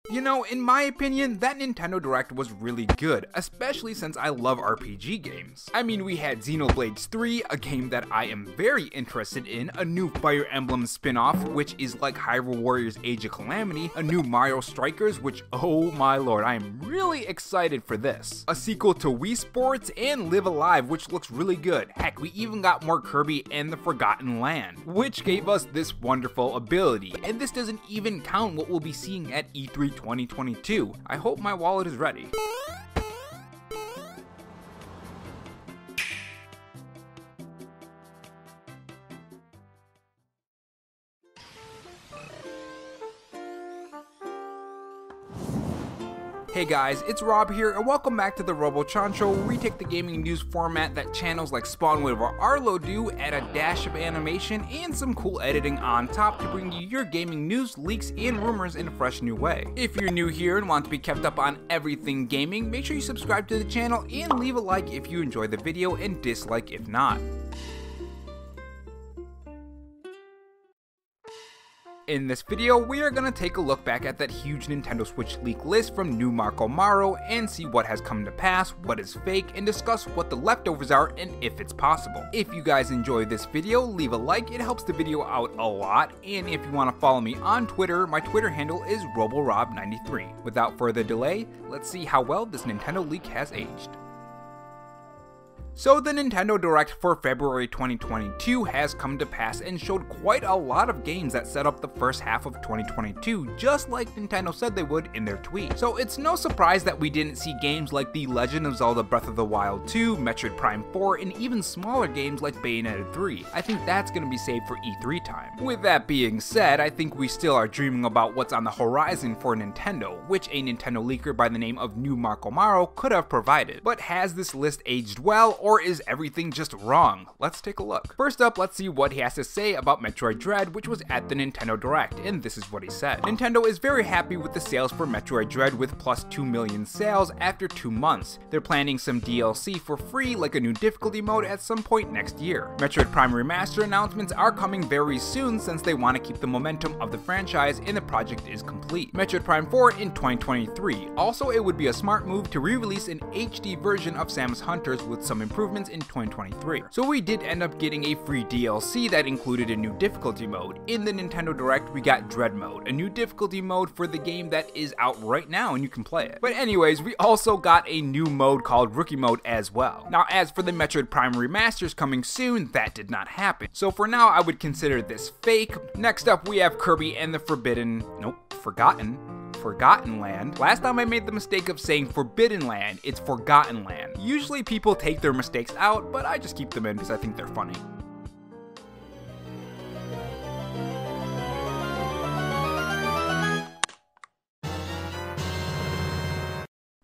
You know, in my opinion, that Nintendo Direct was really good, especially since I love RPG games. I mean, we had Xenoblade 3, a game that I am very interested in, a new Fire Emblem spin-off, which is like Hyrule Warriors Age of Calamity, a new Mario Strikers, which, oh my lord, I am really excited for this. A sequel to Wii Sports, and Live Alive, which looks really good. Heck, we even got more Kirby and the Forgotten Land, which gave us this wonderful ability, and this doesn't even count what we'll be seeing at E3 2022. I hope my wallet is ready. Hey guys, it's Rob here, and welcome back to the RoboChan Show, where we take the gaming news format that channels like Spawnwave or Arlo do, add a dash of animation and some cool editing on top to bring you your gaming news, leaks, and rumors in a fresh new way. If you're new here and want to be kept up on everything gaming, make sure you subscribe to the channel and leave a like if you enjoy the video and dislike if not. In this video, we are going to take a look back at that huge Nintendo Switch leak list from New Marco Maro and see what has come to pass, what is fake, and discuss what the leftovers are and if it's possible. If you guys enjoyed this video, leave a like, it helps the video out a lot, and if you want to follow me on Twitter, my Twitter handle is RoboRob93. Without further delay, let's see how well this Nintendo leak has aged. So the Nintendo Direct for February 2022 has come to pass and showed quite a lot of games that set up the first half of 2022, just like Nintendo said they would in their tweet. So it's no surprise that we didn't see games like The Legend of Zelda Breath of the Wild 2, Metroid Prime 4, and even smaller games like Bayonneta 3. I think that's going to be saved for E3 time. With that being said, I think we still are dreaming about what's on the horizon for Nintendo, which a Nintendo leaker by the name of New Marco Maro could have provided. But has this list aged well, or is everything just wrong? Let's take a look. First up, let's see what he has to say about Metroid Dread, which was at the Nintendo Direct, and this is what he said. Nintendo is very happy with the sales for Metroid Dread with plus 2 million sales after 2 months. They're planning some DLC for free, like a new difficulty mode at some point next year. Metroid Prime Remaster announcements are coming very soon since they want to keep the momentum of the franchise and the project is complete. Metroid Prime 4 in 2023. Also, it would be a smart move to re-release an HD version of Samus Hunters with some improvements in 2023. So we did end up getting a free DLC that included a new difficulty mode. In the Nintendo Direct, we got Dread Mode, a new difficulty mode for the game that is out right now and you can play it. But anyways, we also got a new mode called Rookie Mode as well. Now as for the Metroid Prime remasters coming soon, that did not happen. So for now, I would consider this fake. Next up, we have Kirby and the Forgotten Land. Last time I made the mistake of saying Forbidden Land, it's Forgotten Land. Usually people take their mistakes out, but I just keep them in because I think they're funny.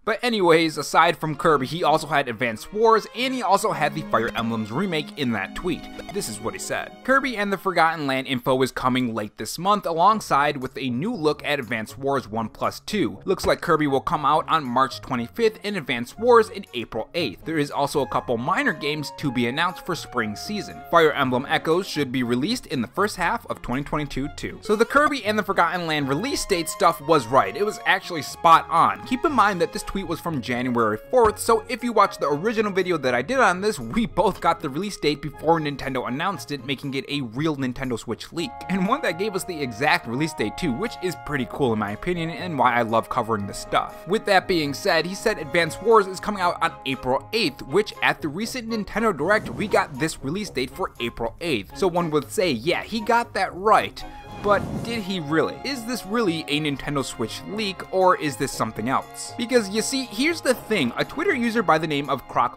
But anyways, aside from Kirby, he also had Advance Wars, and he also had the Fire Emblems remake in that tweet. This is what he said. Kirby and the Forgotten Land info is coming late this month, alongside with a new look at Advance Wars 1+2. Looks like Kirby will come out on March 25th and Advance Wars in April 8th. There is also a couple minor games to be announced for spring season. Fire Emblem Echoes should be released in the first half of 2022 too. So the Kirby and the Forgotten Land release date stuff was right. It was actually spot on. Keep in mind that this tweet was from January 4th, so if you watch the original video that I did on this, we both got the release date before Nintendo announced it, making it a real Nintendo Switch leak. And one that gave us the exact release date too, which is pretty cool in my opinion and why I love covering this stuff. With that being said, he said Advance Wars is coming out on April 8th, which at the recent Nintendo Direct, we got this release date for April 8th. So one would say, yeah, he got that right. But did he really? Is this really a Nintendo Switch leak, or is this something else? Because you see, here's the thing, a Twitter user by the name of Croc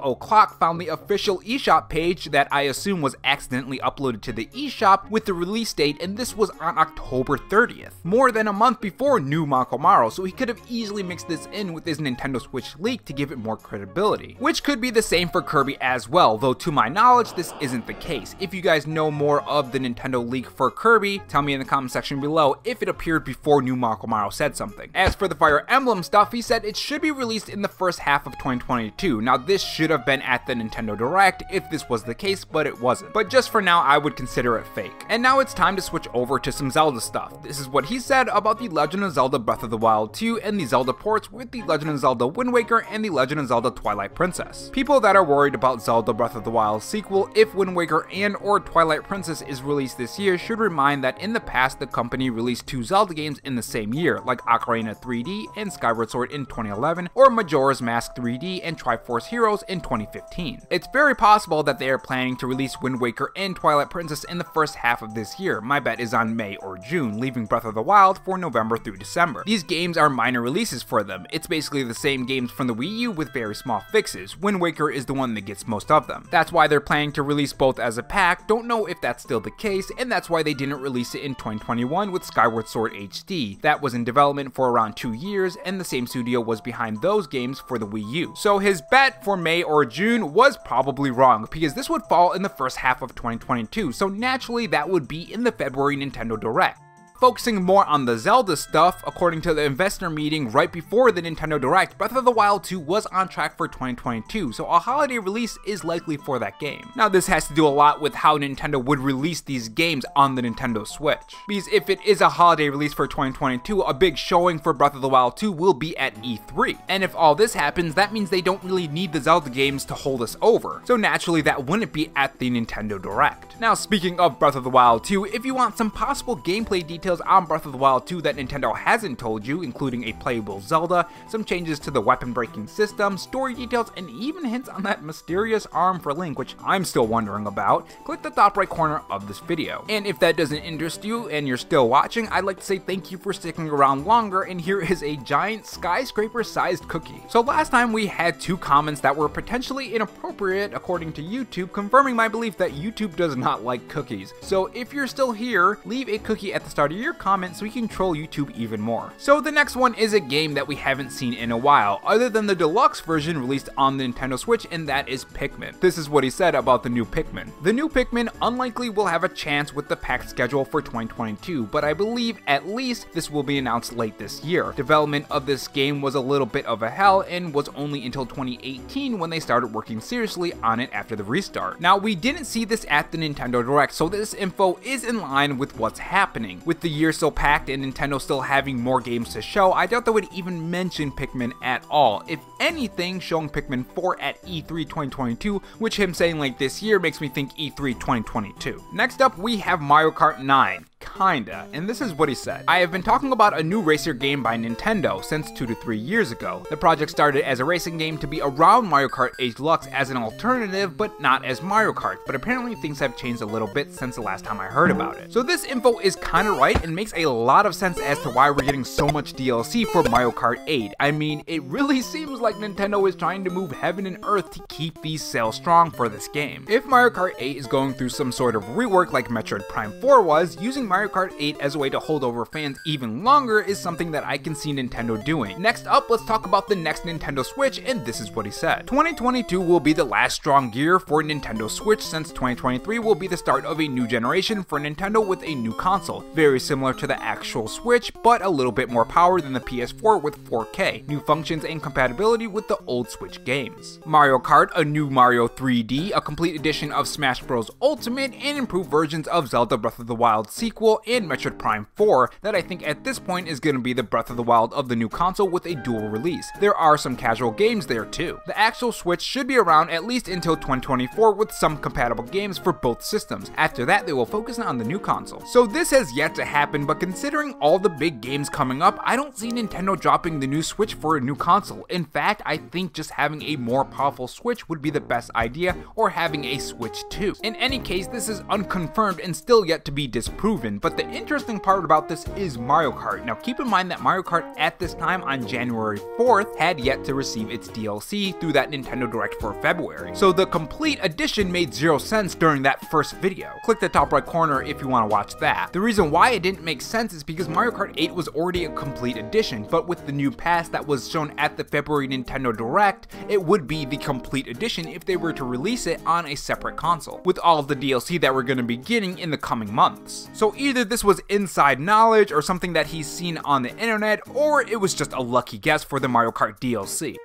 found the official eShop page that I assume was accidentally uploaded to the eShop with the release date, and this was on October 30th. More than a month before New Marco Maro, so he could have easily mixed this in with his Nintendo Switch leak to give it more credibility. Which could be the same for Kirby as well, though to my knowledge, this isn't the case. If you guys know more of the Nintendo leak for Kirby, tell me in the comment section below if it appeared before New Marco Maro said something. As for the Fire Emblem stuff, he said it should be released in the first half of 2022. Now this should have been at the Nintendo Direct if this was the case, but it wasn't. But just for now, I would consider it fake. And now it's time to switch over to some Zelda stuff. This is what he said about the Legend of Zelda Breath of the Wild 2 and the Zelda ports with the Legend of Zelda Wind Waker and the Legend of Zelda Twilight Princess. People that are worried about Zelda Breath of the Wild sequel if Wind Waker and or Twilight Princess is released this year should remind that in the past the company released 2 Zelda games in the same year, like Ocarina 3D and Skyward Sword in 2011, or Majora's Mask 3D and Triforce Heroes in 2015. It's very possible that they are planning to release Wind Waker and Twilight Princess in the first half of this year. My bet is on May or June, leaving Breath of the Wild for November through December. These games are minor releases for them. It's basically the same games from the Wii U with very small fixes. Wind Waker is the one that gets most of them. That's why they're planning to release both as a pack. Don't know if that's still the case, and that's why they didn't release it in 2021 with Skyward Sword HD. That was in development for around 2 years, and the same studio was behind those games for the Wii U. So his bet for May or June was probably wrong, because this would fall in the first half of 2022, so naturally that would be in the February Nintendo Direct. Focusing more on the Zelda stuff, according to the investor meeting right before the Nintendo Direct, Breath of the Wild 2 was on track for 2022, so a holiday release is likely for that game. Now this has to do a lot with how Nintendo would release these games on the Nintendo Switch, because if it is a holiday release for 2022, a big showing for Breath of the Wild 2 will be at E3. And if all this happens, that means they don't really need the Zelda games to hold us over, so naturally that wouldn't be at the Nintendo Direct. Now speaking of Breath of the Wild 2, if you want some possible gameplay details on Breath of the Wild 2 that Nintendo hasn't told you, including a playable Zelda, some changes to the weapon breaking system, story details, and even hints on that mysterious arm for Link, which I'm still wondering about, click the top right corner of this video. And if that doesn't interest you and you're still watching, I'd like to say thank you for sticking around longer, and here is a giant skyscraper sized cookie. So last time we had 2 comments that were potentially inappropriate according to YouTube, confirming my belief that YouTube does not like cookies. So if you're still here, leave a cookie at the start of your comment so we can troll YouTube even more. So the next one is a game that we haven't seen in a while, other than the deluxe version released on the Nintendo Switch, and that is Pikmin. This is what he said about the new Pikmin. The new Pikmin unlikely will have a chance with the packed schedule for 2022, but I believe at least this will be announced late this year. Development of this game was a little bit of a hell and was only until 2018 when they started working seriously on it after the restart. Now we didn't see this at the Nintendo Direct, so this info is in line with what's happening. With the year so packed and Nintendo still having more games to show, I doubt they would even mention Pikmin at all. If anything, showing Pikmin 4 at E3 2022, which him saying like this year makes me think E3 2022. Next up, we have Mario Kart 9. Kinda, and this is what he said. I have been talking about a new racer game by Nintendo since 2 to 3 years ago. The project started as a racing game to be around Mario Kart 8 Deluxe as an alternative, but not as Mario Kart, but apparently things have changed a little bit since the last time I heard about it. So this info is kinda right and makes a lot of sense as to why we're getting so much DLC for Mario Kart 8. I mean, it really seems like Nintendo is trying to move heaven and earth to keep these sales strong for this game. If Mario Kart 8 is going through some sort of rework like Metroid Prime 4 was, using Mario Kart 8 as a way to hold over fans even longer is something that I can see Nintendo doing. Next up, let's talk about the next Nintendo Switch, and this is what he said. 2022 will be the last strong year for Nintendo Switch, since 2023 will be the start of a new generation for Nintendo with a new console, very similar to the actual Switch, but a little bit more power than the PS4 with 4K, new functions and compatibility with the old Switch games. Mario Kart, a new Mario 3D, a complete edition of Smash Bros. Ultimate, and improved versions of Zelda Breath of the Wild sequel and Metroid Prime 4 that I think at this point is going to be the Breath of the Wild of the new console with a dual release. There are some casual games there too. The actual Switch should be around at least until 2024 with some compatible games for both systems. After that, they will focus on the new console. So this has yet to happen, but considering all the big games coming up, I don't see Nintendo dropping the new Switch for a new console. In fact, I think just having a more powerful Switch would be the best idea, or having a Switch 2. In any case, this is unconfirmed and still yet to be disproven, but the interesting part about this is Mario Kart. Now keep in mind that Mario Kart at this time on January 4th had yet to receive its DLC through that Nintendo Direct for February. So the complete edition made 0 sense during that first video. Click the top right corner if you want to watch that. The reason why it didn't make sense is because Mario Kart 8 was already a complete edition, but with the new pass that was shown at the February Nintendo Direct, it would be the complete edition if they were to release it on a separate console, with all of the DLC that we're going to be getting in the coming months. So So either this was inside knowledge or something that he's seen on the internet, or it was just a lucky guess for the Mario Kart DLC.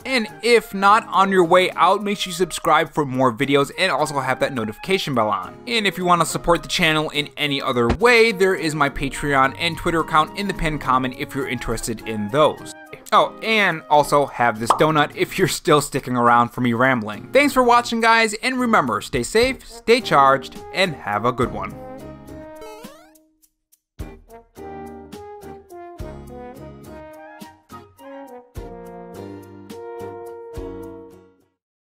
And if not, on your way out, make sure you subscribe for more videos and also have that notification bell on. And if you want to support the channel in any other way, there is my Patreon and Twitter account in the pinned comment if you're interested in those. Oh, and also have this donut if you're still sticking around for me rambling. Thanks for watching, guys, and remember, stay safe, stay charged, and have a good one.